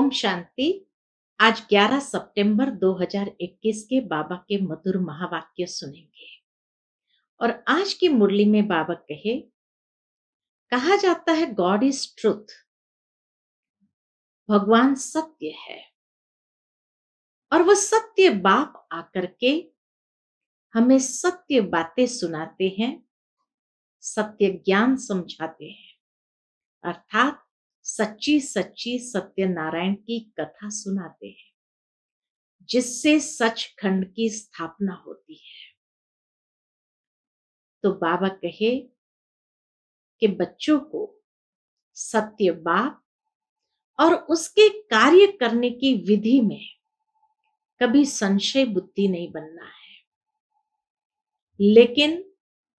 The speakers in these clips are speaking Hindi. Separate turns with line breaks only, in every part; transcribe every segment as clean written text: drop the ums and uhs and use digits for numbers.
ओम शांति। आज 11 सितंबर 2021 के बाबा के मधुर महावाक्य सुनेंगे। और आज की मुरली में बाबा कहा जाता है गॉड इज ट्रुथ, भगवान सत्य है। और वह सत्य बाप आकर के हमें सत्य बातें सुनाते हैं, सत्य ज्ञान समझाते हैं, अर्थात सच्ची सच्ची सत्यनारायण की कथा सुनाते हैं, जिससे सचखंड की स्थापना होती है। तो बाबा कि बच्चों को सत्य बाप और उसके कार्य करने की विधि में कभी संशय बुद्धि नहीं बनना है, लेकिन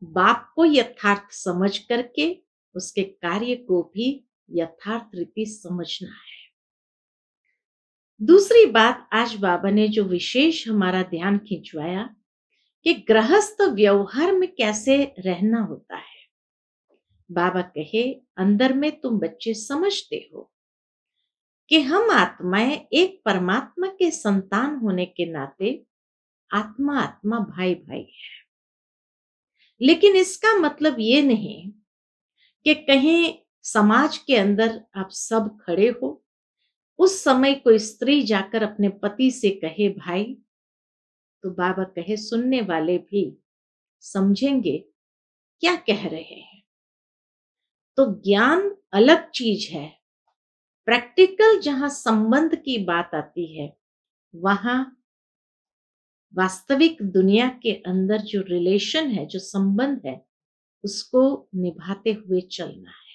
बाप को यथार्थ समझ करके उसके कार्य को भी यथार्थ रीति समझना है। दूसरी बात, आज बाबा ने जो विशेष हमारा ध्यान खिंचवाया कि गृहस्थ व्यवहार में कैसे रहना होता है। बाबा अंदर में तुम बच्चे समझते हो कि हम आत्माएं एक परमात्मा के संतान होने के नाते आत्मा आत्मा भाई भाई है। लेकिन इसका मतलब ये नहीं कि कहीं समाज के अंदर आप सब खड़े हो, उस समय कोई स्त्री जाकर अपने पति से कहे भाई, तो बाबा सुनने वाले भी समझेंगे क्या कह रहे हैं। तो ज्ञान अलग चीज है, प्रैक्टिकल जहां संबंध की बात आती है, वहां वास्तविक दुनिया के अंदर जो रिलेशन है, जो संबंध है, उसको निभाते हुए चलना है।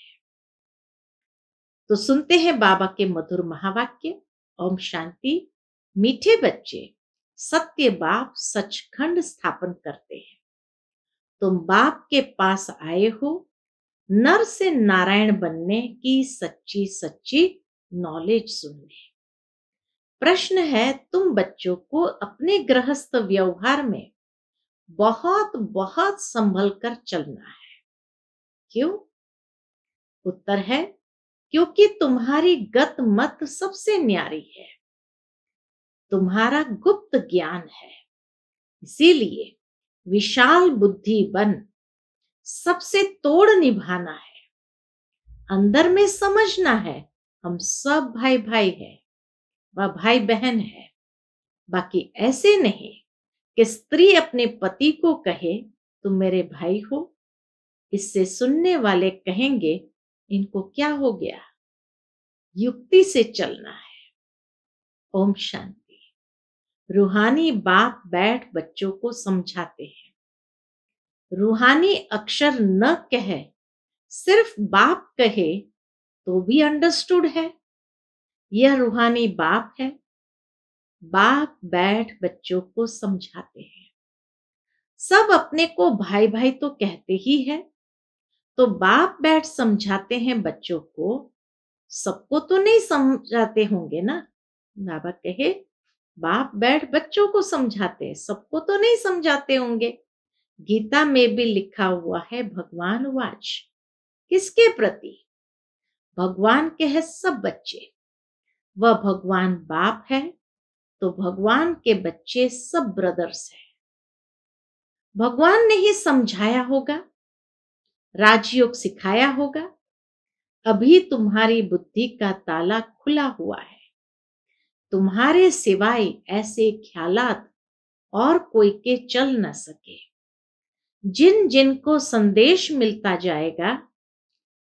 तो सुनते हैं बाबा के मधुर महावाक्य। ओम शांति। मीठे बच्चे, सत्य बाप सचखंड स्थापन करते हैं। तुम बाप के पास आए हो नर से नारायण बनने की सच्ची सच्ची नॉलेज सुनने। प्रश्न है, तुम बच्चों को अपने गृहस्थ व्यवहार में बहुत बहुत संभल कर चलना है। क्यों? उत्तर है, क्योंकि तुम्हारी गत मत सबसे न्यारी है, तुम्हारा गुप्त ज्ञान है। इसीलिए विशाल बुद्धि बन सबसे तोड़ निभाना है। अंदर में समझना है हम सब भाई भाई हैं, वह भाई बहन है। बाकी ऐसे नहीं कि स्त्री अपने पति को कहे तुम मेरे भाई हो, इससे सुनने वाले कहेंगे इनको क्या हो गया। युक्ति से चलना है। ओम शांति। रूहानी बाप बैठ बच्चों को समझाते हैं। रूहानी अक्षर न कहे, सिर्फ बाप कहे तो भी अंडरस्टूड है। यह रूहानी बाप है। बाप बैठ बच्चों को समझाते हैं। सब अपने को भाई भाई तो कहते ही है, तो बाप बैठ समझाते हैं बच्चों को। सबको तो नहीं समझाते होंगे ना। बाबा बाप बैठ बच्चों को समझाते, सबको तो नहीं समझाते होंगे। गीता में भी लिखा हुआ है भगवान वाच। किसके प्रति? भगवान के है सब बच्चे। वह भगवान बाप है, तो भगवान के बच्चे सब ब्रदर्स हैं। भगवान ने ही समझाया होगा, राजयोग सिखाया होगा। अभी तुम्हारी बुद्धि का ताला खुला हुआ है। तुम्हारे सिवाय ऐसे ख्यालात और कोई के चल न सके। जिन जिन को संदेश मिलता जाएगा,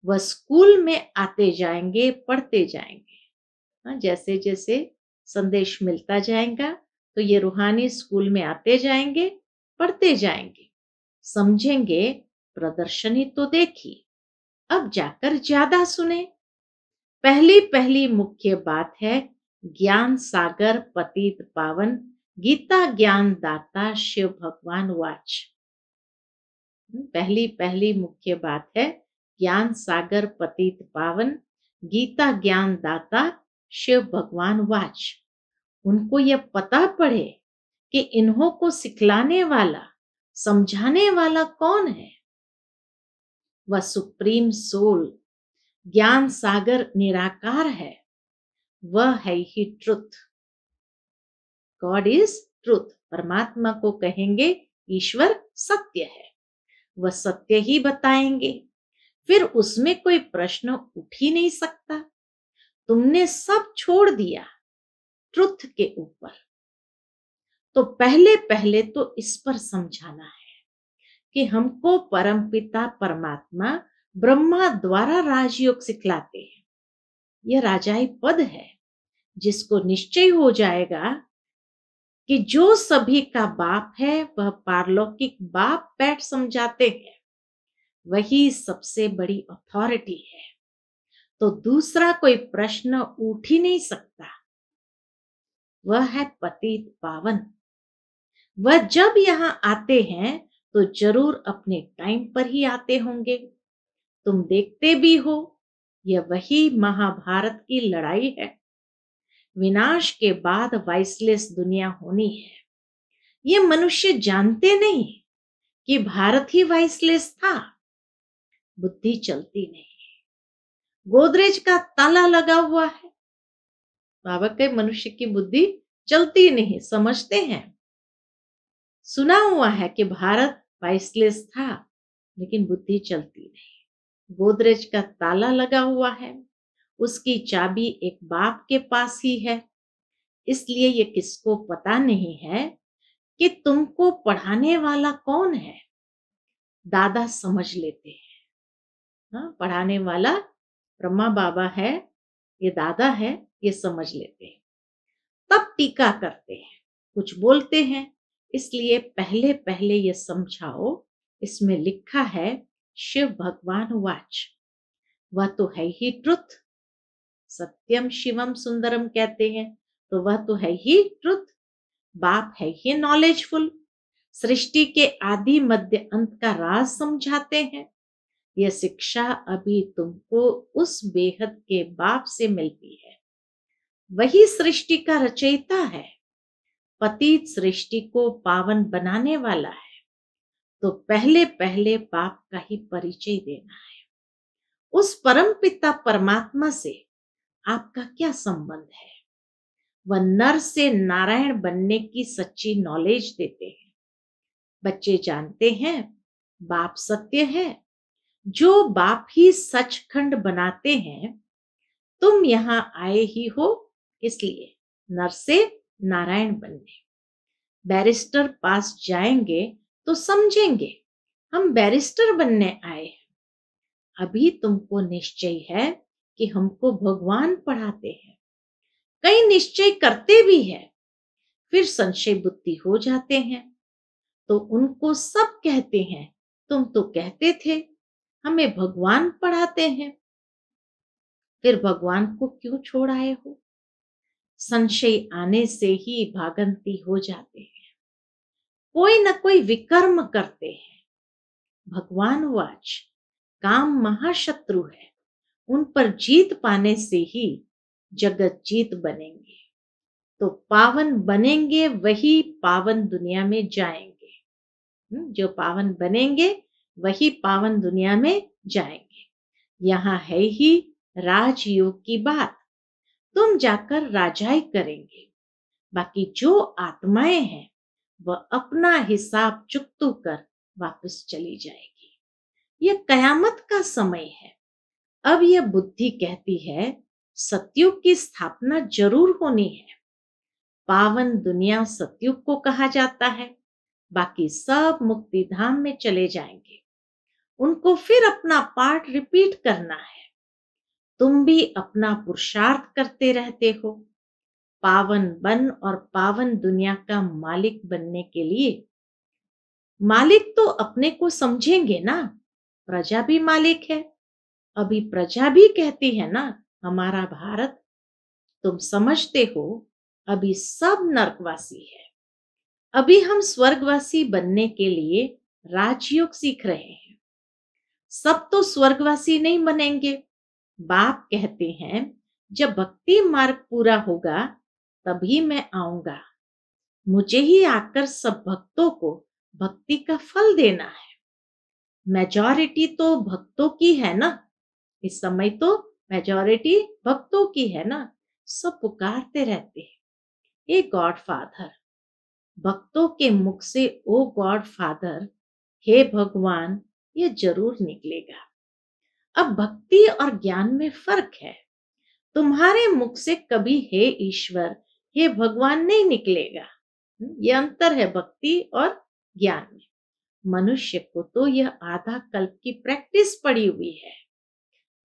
वह स्कूल में आते जाएंगे, पढ़ते जाएंगे। जैसे जैसे संदेश मिलता जाएगा, तो ये रूहानी स्कूल में आते जाएंगे, पढ़ते जाएंगे, समझेंगे। प्रदर्शनी तो देखी, अब जाकर ज्यादा सुने। पहली पहली मुख्य बात है ज्ञान सागर पतित पावन, गीता ज्ञान दाता शिव भगवान वाच। पहली पहली मुख्य बात है ज्ञान सागर पतित पावन, गीता ज्ञान दाता शिव भगवान वाच। उनको यह पता पड़े कि इन्हों को सिखलाने वाला, समझाने वाला कौन है। वह सुप्रीम सोल ज्ञान सागर निराकार है। वह है ही ट्रुथ। God is truth. परमात्मा को कहेंगे ईश्वर सत्य है, वह सत्य ही बताएंगे। फिर उसमें कोई प्रश्न उठ ही नहीं सकता। तुमने सब छोड़ दिया ट्रुथ के ऊपर। तो पहले पहले तो इस पर समझाना है कि हमको परमपिता परमात्मा ब्रह्मा द्वारा राजयोग सिखलाते हैं। यह राजाई पद है जिसको निश्चय हो जाएगा कि जो सभी का बाप है वह पारलौकिक बाप बैठ समझाते हैं, वही सबसे बड़ी अथॉरिटी है। तो दूसरा कोई प्रश्न उठ ही नहीं सकता। वह है पतित पावन। वह जब यहाँ आते हैं तो जरूर अपने टाइम पर ही आते होंगे। तुम देखते भी हो, यह वही महाभारत की लड़ाई है। विनाश के बाद वाइसलेस दुनिया होनी है। ये मनुष्य जानते नहीं कि भारत ही वाइसलेस था। बुद्धि चलती नहीं, गोदरेज का ताला लगा हुआ है। बाबा के मनुष्य की बुद्धि चलती नहीं, समझते हैं। सुना हुआ है कि भारत वाइसलेस था, लेकिन बुद्धि चलती नहीं। गोदरेज का ताला लगा हुआ है, उसकी चाबी एक बाप के पास ही है। इसलिए ये किसको पता नहीं है कि तुमको पढ़ाने वाला कौन है। दादा समझ लेते हैं। हाँ, पढ़ाने वाला ब्रह्मा बाबा है, ये दादा है, ये समझ लेते हैं। तब टीका करते हैं, कुछ बोलते हैं। इसलिए पहले पहले ये समझाओ। इसमें लिखा है शिव भगवान वाच, वह तो है ही ट्रुथ। सत्यम शिवम सुंदरम कहते हैं, तो वह तो है ही ट्रुथ। बाप है ही नॉलेजफुल। सृष्टि के आदि मध्य अंत का राज समझाते हैं। यह शिक्षा अभी तुमको उस बेहद के बाप से मिलती है। वही सृष्टि का रचयिता है, पतित सृष्टि को पावन बनाने वाला है। तो पहले पहले बाप का ही परिचय देना है। उस परम पिता परमात्मा से आपका क्या संबंध है? वह नर से नारायण बनने की सच्ची नॉलेज देते हैं। बच्चे जानते हैं बाप सत्य है, जो बाप ही सचखंड बनाते हैं। तुम यहाँ आए ही हो इसलिए नर से नारायण बनने। बैरिस्टर पास जाएंगे तो समझेंगे हम बैरिस्टर बनने आए हैं। अभी तुमको निश्चय है कि हमको भगवान पढ़ाते हैं। कई निश्चय करते भी है, फिर संशय बुद्धि हो जाते हैं। तो उनको सब कहते हैं तुम तो कहते थे हमें भगवान पढ़ाते हैं, फिर भगवान को क्यों छोड़ आए हो? संशय आने से ही भागंती हो जाते हैं। कोई न कोई विकर्म करते हैं। भगवान वाच, काम महाशत्रु है, उन पर जीत पाने से ही जगत जीत बनेंगे। तो पावन बनेंगे वही पावन दुनिया में जाएंगे। जो पावन बनेंगे वही पावन दुनिया में जाएंगे। यहाँ है ही राजयोग की बात। तुम जाकर राजाई करेंगे। बाकी जो आत्माएं हैं वह अपना हिसाब चुकतू कर वापस चली जाएगी। यह कयामत का समय है। अब यह बुद्धि कहती है सतयुग की स्थापना जरूर होनी है। पावन दुनिया सतयुग को कहा जाता है। बाकी सब मुक्ति धाम में चले जाएंगे। उनको फिर अपना पार्ट रिपीट करना है। तुम भी अपना पुरुषार्थ करते रहते हो पावन बन और पावन दुनिया का मालिक बनने के लिए। मालिक तो अपने को समझेंगे ना, प्रजा भी मालिक है। अभी प्रजा भी कहती है ना हमारा भारत। तुम समझते हो अभी सब नरकवासी है। अभी हम स्वर्गवासी बनने के लिए राजयोग सीख रहे हैं। सब तो स्वर्गवासी नहीं बनेंगे। बाप कहते हैं जब भक्ति मार्ग पूरा होगा तभी मैं आऊंगा। मुझे ही आकर सब भक्तों को भक्ति का फल देना है। मेजॉरिटी तो भक्तों की है ना, इस समय तो मेजॉरिटी भक्तों की है ना। सब पुकारते रहते हैं, ए गॉड फादर। भक्तों के मुख से ओ गॉड फादर, हे भगवान, ये जरूर निकलेगा। अब भक्ति और ज्ञान में फर्क है। तुम्हारे मुख से कभी हे ईश्वर, हे भगवान नहीं निकलेगा। ये अंतर है भक्ति और ज्ञान में। मनुष्य को तो यह आधा कल्प की प्रैक्टिस पड़ी हुई है।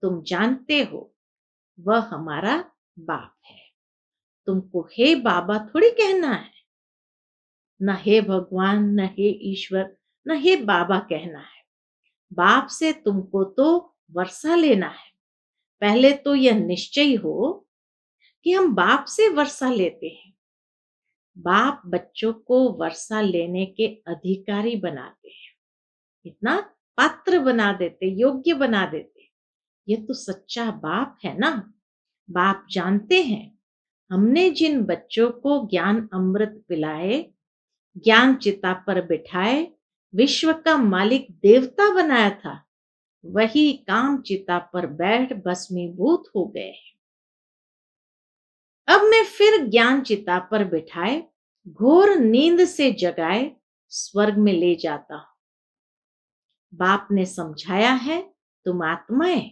तुम जानते हो वह हमारा बाप है। तुमको हे बाबा थोड़ी कहना है, न हे भगवान, न हे ईश्वर, न हे बाबा कहना है। बाप से तुमको तो वर्षा लेना है। पहले तो यह निश्चय हो कि हम बाप से वर्षा लेते हैं। बाप बच्चों को वर्षा लेने के अधिकारी बनाते हैं, इतना पात्र बना देते, योग्य बना देते। ये तो सच्चा बाप है ना। बाप जानते हैं हमने जिन बच्चों को ज्ञान अमृत पिलाए, ज्ञान चिता पर बिठाए, विश्व का मालिक देवता बनाया था, वही काम चिता पर बैठ भस्मीभूत हो गए। अब मैं फिर ज्ञान चिता पर बिठाए, घोर नींद से जगाए, स्वर्ग में ले जाता हूं। बाप ने समझाया है, तुम आत्माएं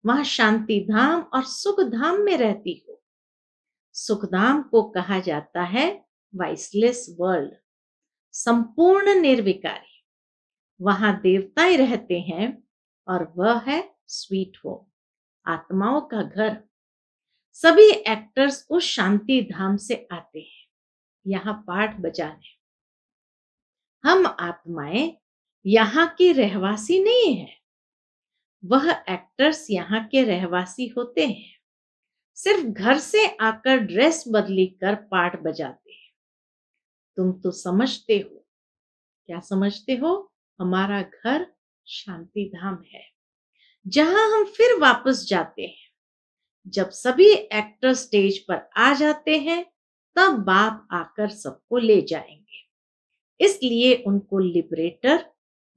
वहां शांति धाम और सुख धाम में रहती हो। सुख धाम को कहा जाता है वाइसलेस वर्ल्ड, संपूर्ण निर्विकारी। वहां देवताएं रहते हैं और वह है स्वीट होम, आत्माओं का घर। सभी एक्टर्स उस शांति धाम से आते हैं यहाँ पाठ बजाने। हम आत्माएं यहाँ की रहवासी नहीं है, वह एक्टर्स यहाँ के रहवासी होते हैं। सिर्फ घर से आकर ड्रेस बदली कर पाठ बजाते हैं। तुम तो समझते हो। क्या समझते हो? हमारा घर शांति धाम है, जहां हम फिर वापस जाते हैं। जब सभी एक्टर स्टेज पर आ जाते हैं, तब बाप आकर सबको ले जाएंगे। इसलिए उनको लिबरेटर,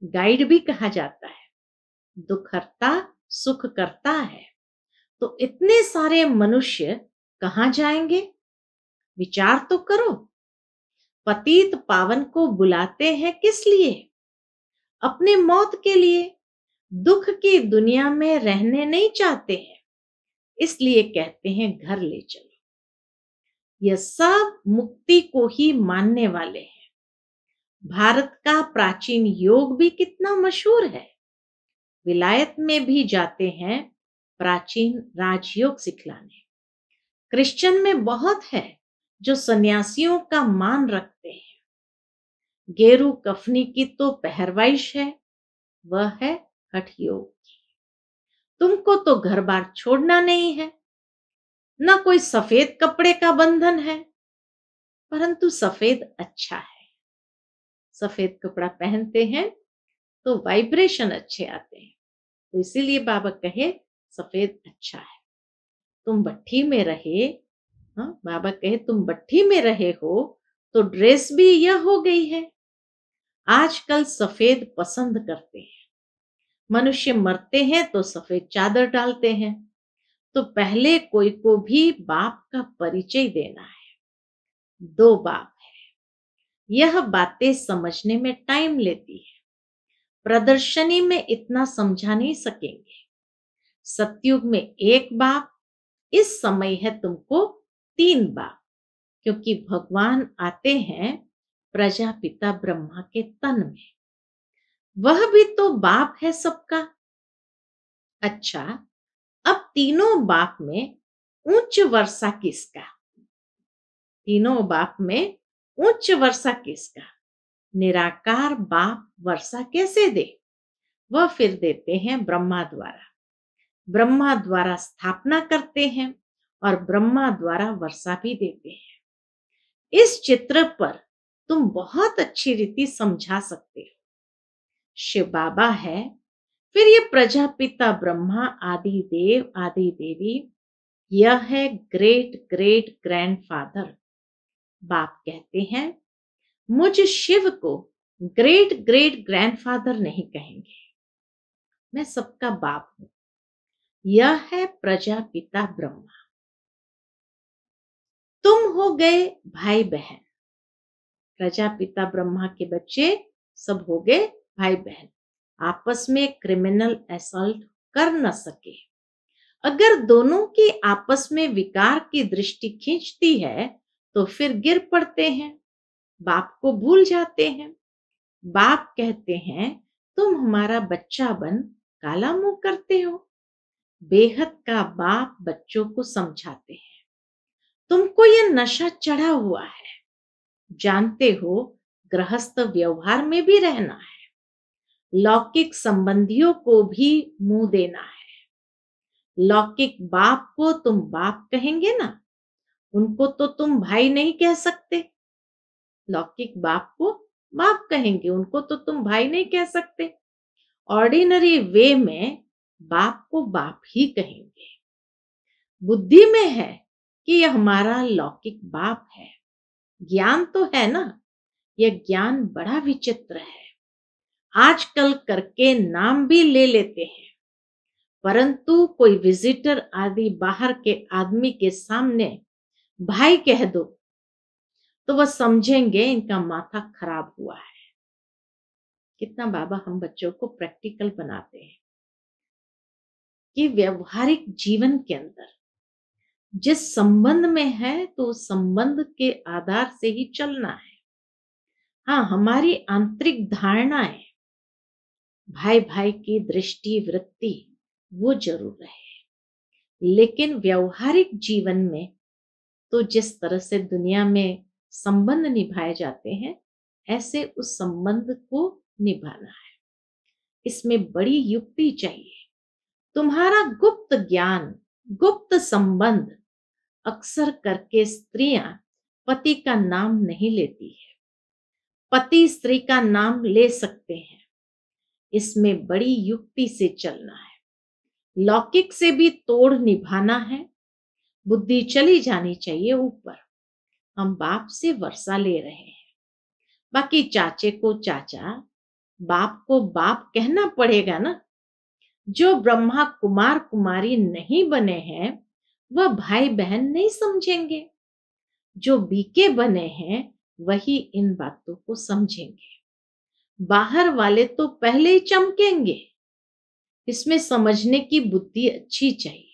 गाइड भी कहा जाता है। दुख हरता, सुख करता है। तो इतने सारे मनुष्य कहां जाएंगे? विचार तो करो। पतित पावन को बुलाते हैं किस लिए? अपने मौत के लिए। दुख की दुनिया में रहने नहीं चाहते हैं, इसलिए कहते हैं घर ले चलो। यह सब मुक्ति को ही मानने वाले हैं। भारत का प्राचीन योग भी कितना मशहूर है। विलायत में भी जाते हैं प्राचीन राजयोग सिखलाने। क्रिश्चियन में बहुत है जो सन्यासियों का मान रखते हैं। गेरू कफनी की तो पहरवाइश है, वह है हठ योग की। तुमको तो घर बार छोड़ना नहीं है, ना कोई सफेद कपड़े का बंधन है, परंतु सफेद अच्छा है। सफेद कपड़ा पहनते हैं तो वाइब्रेशन अच्छे आते हैं, तो इसीलिए बाबा कहे सफेद अच्छा है। तुम भट्ठी में रहे, हाँ, बाबा कहे तुम भट्ठी में रहे हो तो ड्रेस भी यह हो गई है। आजकल सफेद पसंद करते हैं। मनुष्य मरते हैं तो सफेद चादर डालते हैं। तो पहले कोई को भी बाप का परिचय देना है। दो बाप है, यह बातें समझने में टाइम लेती है। प्रदर्शनी में इतना समझा नहीं सकेंगे। सतयुग में एक बाप, इस समय है तुमको तीन बाप, क्योंकि भगवान आते हैं प्रजापिता ब्रह्मा के तन में। वह भी तो बाप है सबका। अच्छा, अब तीनों बाप में उच्च वर्षा किसका? तीनों बाप में उच्च वर्षा किसका? निराकार बाप वर्षा कैसे दे? वह फिर देते हैं ब्रह्मा द्वारा। ब्रह्मा द्वारा स्थापना करते हैं और ब्रह्मा द्वारा वर्षा भी देते हैं। इस चित्र पर तुम बहुत अच्छी रीति समझा सकते हो। शिव बाबा है, फिर ये प्रजापिता ब्रह्मा, आदि देव, आदि देवी, यह है ग्रेट ग्रेट ग्रैंडफादर। बाप कहते हैं मुझ शिव को ग्रेट ग्रेट ग्रैंडफादर नहीं कहेंगे, मैं सबका बाप हूं। यह है प्रजापिता ब्रह्मा। तुम हो गए भाई बहन, प्रजापिता ब्रह्मा के बच्चे सब हो गए भाई बहन, आपस में क्रिमिनल असॉल्ट कर न सके। अगर दोनों की आपस में विकार की दृष्टि खींचती है तो फिर गिर पड़ते हैं, बाप को भूल जाते हैं। बाप कहते हैं तुम हमारा बच्चा बन काला मुंह करते हो। बेहद का बाप बच्चों को समझाते हैं, तुमको ये नशा चढ़ा हुआ है, जानते हो गृहस्थ व्यवहार में भी रहना है, लौकिक संबंधियों को भी मुंह देना है। लौकिक बाप को तुम बाप कहेंगे ना, उनको तो तुम भाई नहीं कह सकते। लौकिक बाप को बाप कहेंगे, उनको तो तुम भाई नहीं कह सकते। ऑर्डिनरी वे में बाप को बाप ही कहेंगे। बुद्धि में है कि यह हमारा लौकिक बाप है, ज्ञान तो है ना, यह ज्ञान बड़ा विचित्र है। आजकल करके नाम भी ले लेते हैं, परंतु कोई विजिटर आदि बाहर के आदमी के सामने भाई कह दो तो वह समझेंगे इनका माथा खराब हुआ है। कितना बाबा हम बच्चों को प्रैक्टिकल बनाते हैं कि व्यवहारिक जीवन के अंदर जिस संबंध में है तो उस संबंध के आधार से ही चलना है। हाँ, हमारी आंतरिक धारणाएं, भाई भाई की दृष्टि वृत्ति वो जरूर रहे, लेकिन व्यवहारिक जीवन में तो जिस तरह से दुनिया में संबंध निभाए जाते हैं ऐसे उस संबंध को निभाना है। इसमें बड़ी युक्ति चाहिए। तुम्हारा गुप्त ज्ञान, गुप्त संबंध, अक्सर करके स्त्रियां पति का नाम नहीं लेती है, पति स्त्री का नाम ले सकते हैं। इसमें बड़ी युक्ति से चलना है, लौकिक से भी तोड़ निभाना है, बुद्धि चली जानी चाहिए ऊपर। हम बाप से वर्षा ले रहे हैं, बाकी चाचे को चाचा, बाप को बाप कहना पड़ेगा ना। जो ब्रह्मा कुमार कुमारी नहीं बने हैं वह भाई बहन नहीं समझेंगे, जो बीके बने हैं वही इन बातों को समझेंगे। बाहर वाले तो पहले ही चमकेंगे, इसमें समझने की बुद्धि अच्छी चाहिए।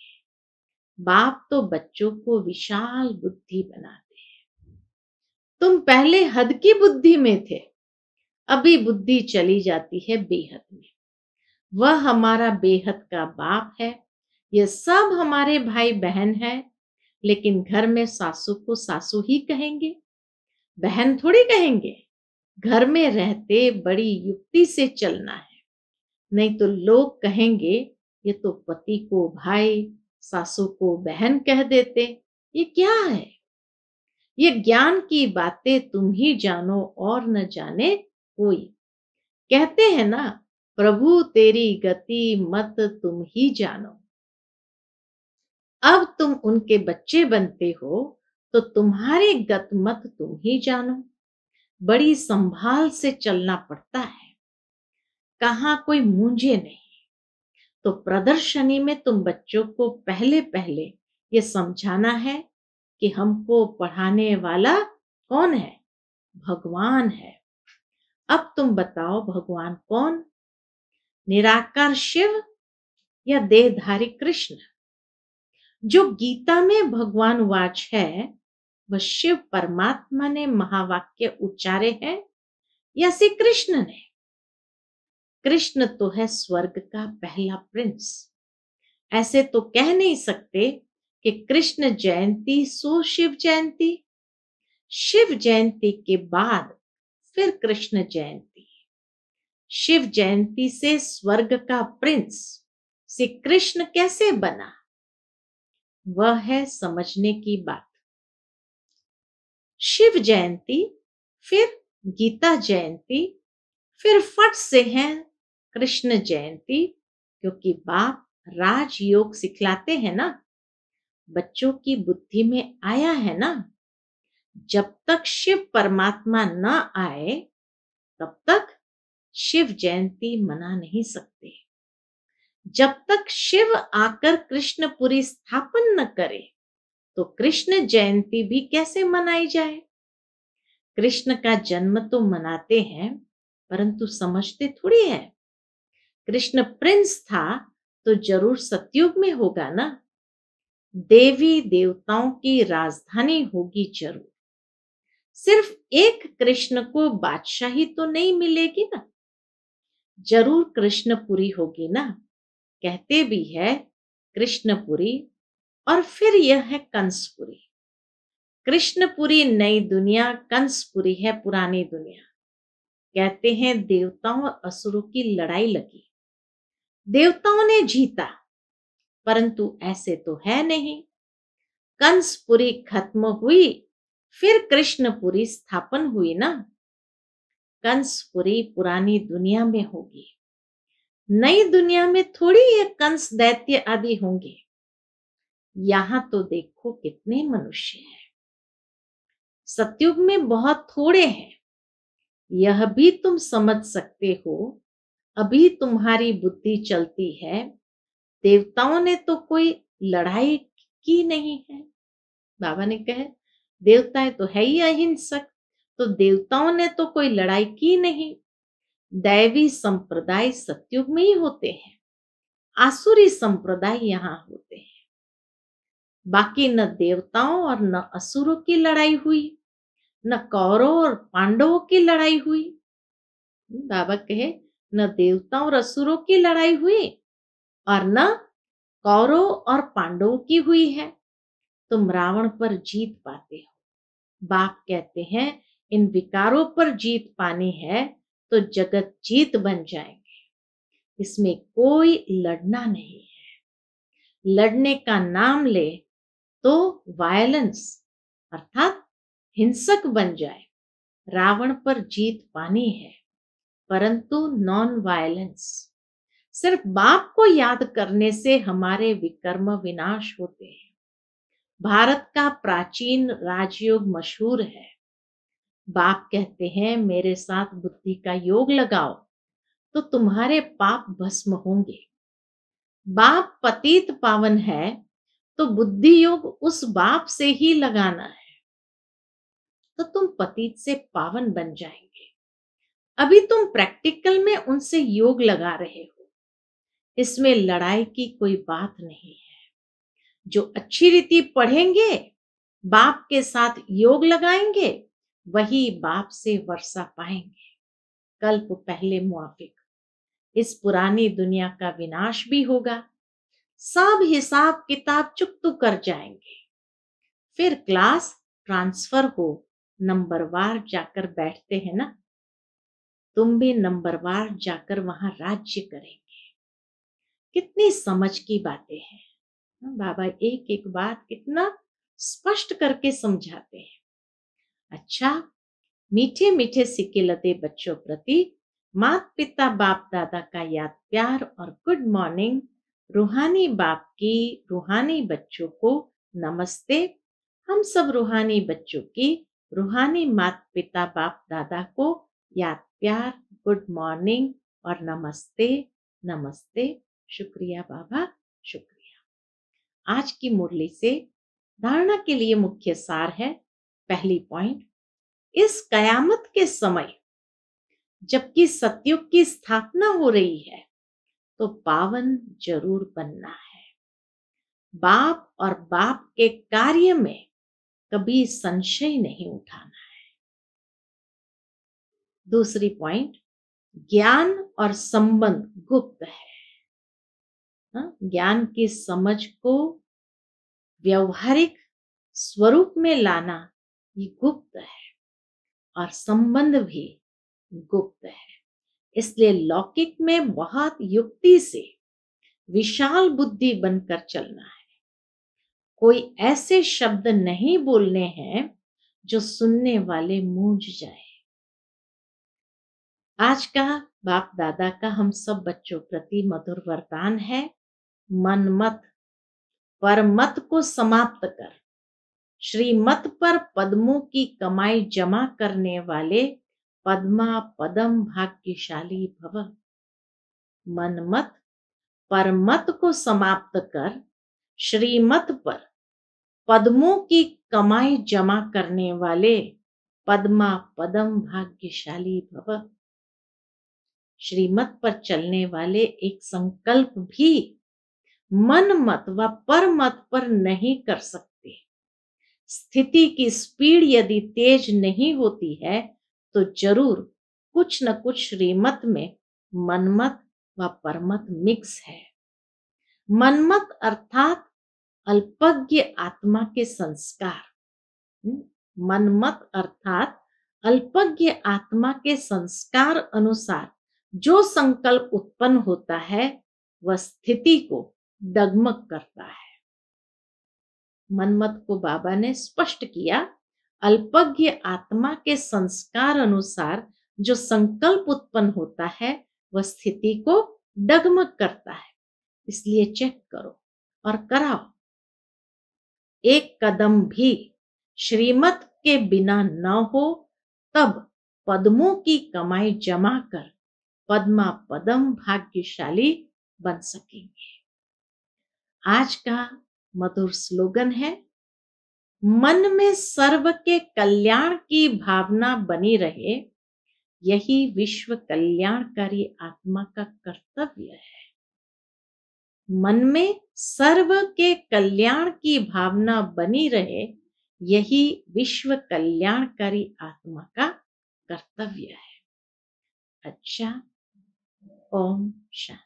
बाप तो बच्चों को विशाल बुद्धि बनाते हैं। तुम पहले हद की बुद्धि में थे, अभी बुद्धि चली जाती है बेहद में। वह हमारा बेहद का बाप है, ये सब हमारे भाई बहन है, लेकिन घर में सासू को सासू ही कहेंगे, बहन थोड़ी कहेंगे। घर में रहते बड़ी युक्ति से चलना है, नहीं तो लोग कहेंगे ये तो पति को भाई, सासू को बहन कह देते, ये क्या है। ये ज्ञान की बातें तुम ही जानो और न जाने कोई। कहते हैं ना, प्रभु तेरी गति मत तुम ही जानो। अब तुम उनके बच्चे बनते हो तो तुम्हारी गत मत तुम ही जानो। बड़ी संभाल से चलना पड़ता है, कहाँ कोई मूंझे नहीं। तो प्रदर्शनी में तुम बच्चों को पहले पहले ये समझाना है कि हमको पढ़ाने वाला कौन है, भगवान है। अब तुम बताओ भगवान कौन, निराकार शिव या देहधारी कृष्ण। जो गीता में भगवान वाच है वह शिव परमात्मा ने महावाक्य उच्चारे हैं या श्री कृष्ण ने। कृष्ण तो है स्वर्ग का पहला प्रिंस। ऐसे तो कह नहीं सकते कि कृष्ण जयंती सो शिव जयंती, शिव जयंती के बाद फिर कृष्ण जयंती। शिव जयंती से स्वर्ग का प्रिंस श्री कृष्ण कैसे बना, वह है समझने की बात। शिव जयंती, फिर गीता जयंती, फिर फट से है कृष्ण जयंती, क्योंकि बाप राजयोग सिखलाते हैं ना, बच्चों की बुद्धि में आया है ना। जब तक शिव परमात्मा न आए तब तक शिव जयंती मना नहीं सकते। जब तक शिव आकर कृष्णपुरी स्थापन न करे तो कृष्ण जयंती भी कैसे मनाई जाए? कृष्ण का जन्म तो मनाते हैं, परंतु समझते थोड़ी है। कृष्ण प्रिंस था तो जरूर सतयुग में होगा ना। देवी देवताओं की राजधानी होगी जरूर। सिर्फ एक कृष्ण को बादशाही तो नहीं मिलेगी ना, जरूर कृष्णपुरी होगी ना। कहते भी है कृष्णपुरी, और फिर यह है कंसपुरी। कृष्णपुरी नई दुनिया, कंसपुरी है पुरानी दुनिया। कहते हैं देवताओं और असुरों की लड़ाई लगी, देवताओं ने जीता, परंतु ऐसे तो है नहीं। कंसपुरी खत्म हुई, फिर कृष्णपुरी स्थापन हुई ना। कंसपुरी पुरानी दुनिया में होगी, नई दुनिया में थोड़ी ये कंस दैत्य आदि होंगे। यहां तो देखो कितने मनुष्य हैं, सतयुग में बहुत थोड़े हैं। यह भी तुम समझ सकते हो, अभी तुम्हारी बुद्धि चलती है। देवताओं ने तो कोई लड़ाई की नहीं है। बाबा ने कहा देवताएं तो है ही अहिंसक, तो देवताओं ने तो कोई लड़ाई की नहीं। दैवी संप्रदाय सतयुग में ही होते हैं, आसुरी संप्रदाय यहाँ होते हैं। बाकी न देवताओं और न असुरों की लड़ाई हुई, न कौरवों और पांडवों की लड़ाई हुई। बाबा कहे न देवताओं और असुरों की लड़ाई हुई और न कौरवों और पांडवों की हुई है। तुम रावण पर जीत पाते हो। बाप कहते हैं इन विकारों पर जीत पानी है तो जगत जीत बन जाएंगे। इसमें कोई लड़ना नहीं है। लड़ने का नाम ले तो वायलेंस अर्थात हिंसक बन जाए। रावण पर जीत पानी है, परंतु नॉन वायलेंस। सिर्फ बाप को याद करने से हमारे विकर्म विनाश होते हैं। भारत का प्राचीन राजयोग मशहूर है। बाप कहते हैं मेरे साथ बुद्धि का योग लगाओ तो तुम्हारे पाप भस्म होंगे। बाप पतित पावन है तो बुद्धि योग उस बाप से ही लगाना है, तो तुम पतित से पावन बन जाएंगे। अभी तुम प्रैक्टिकल में उनसे योग लगा रहे हो, इसमें लड़ाई की कोई बात नहीं है। जो अच्छी रीति पढ़ेंगे, बाप के साथ योग लगाएंगे, वही बाप से वर्षा पाएंगे। कल्प पहले मुआफिक इस पुरानी दुनिया का विनाश भी होगा। सब हिसाब किताब चुकतू कर जाएंगे। फिर क्लास ट्रांसफर हो, नंबरवार जाकर बैठते हैं ना। तुम भी नंबरवार जाकर वहां राज्य करेंगे। कितनी समझ की बातें हैं। बाबा एक एक बात कितना स्पष्ट करके समझाते हैं। अच्छा, मीठे मीठे सिक्के लदे बच्चों प्रति माता पिता बाप दादा का याद प्यार और गुड मॉर्निंग। रूहानी बाप की रूहानी बच्चों को नमस्ते। हम सब रूहानी बच्चों की रूहानी माता पिता बाप दादा को याद प्यार, गुड मॉर्निंग और नमस्ते नमस्ते। शुक्रिया बाबा, शुक्रिया। आज की मुरली से धारणा के लिए मुख्य सार है। पहली पॉइंट, इस कयामत के समय जबकि सतयुग की स्थापना हो रही है तो पावन जरूर बनना है। बाप और बाप के कार्य में कभी संशय नहीं उठाना है। दूसरी पॉइंट, ज्ञान और संबंध गुप्त है। ज्ञान की समझ को व्यवहारिक स्वरूप में लाना ये गुप्त है, और संबंध भी गुप्त है। इसलिए लौकिक में बहुत युक्ति से विशाल बुद्धि बनकर चलना है। कोई ऐसे शब्द नहीं बोलने हैं जो सुनने वाले मूंझ जाए। आज का बाप दादा का हम सब बच्चों प्रति मधुर वरदान है, मन मत पर मत को समाप्त कर। श्रीमत पर पद्मों की कमाई जमा करने वाले पद्मा पदम भाग्यशाली भव। मन मत पर मत को समाप्त कर, श्रीमत पर पद्मों की कमाई जमा करने वाले पद्मा पदम भाग्यशाली भव। श्रीमत पर चलने वाले एक संकल्प भी मन मत व पर मत पर नहीं कर सकते। स्थिति की स्पीड यदि तेज नहीं होती है तो जरूर कुछ न कुछ श्रीमत में मनमत व परमत मिक्स है। मनमत अर्थात अल्पज्ञ आत्मा के संस्कार। मनमत अर्थात अल्पज्ञ आत्मा के संस्कार अनुसार जो संकल्प उत्पन्न होता है वह स्थिति को डगमग करता है। मनमत को बाबा ने स्पष्ट किया, अल्पज्ञ आत्मा के संस्कार अनुसार जो संकल्प उत्पन्न होता है वह स्थिति को डगमग करता है। इसलिए चेक करो और कराओ। एक कदम भी श्रीमत के बिना न हो तब पद्मों की कमाई जमा कर पद्मा पदम भाग्यशाली बन सकेंगे। आज का मधुर स्लोगन है, मन में सर्व के कल्याण की भावना बनी रहे, यही विश्व कल्याणकारी आत्मा का कर्तव्य है। मन में सर्व के कल्याण की भावना बनी रहे, यही विश्व कल्याणकारी आत्मा का कर्तव्य है। अच्छा, ओम शांति।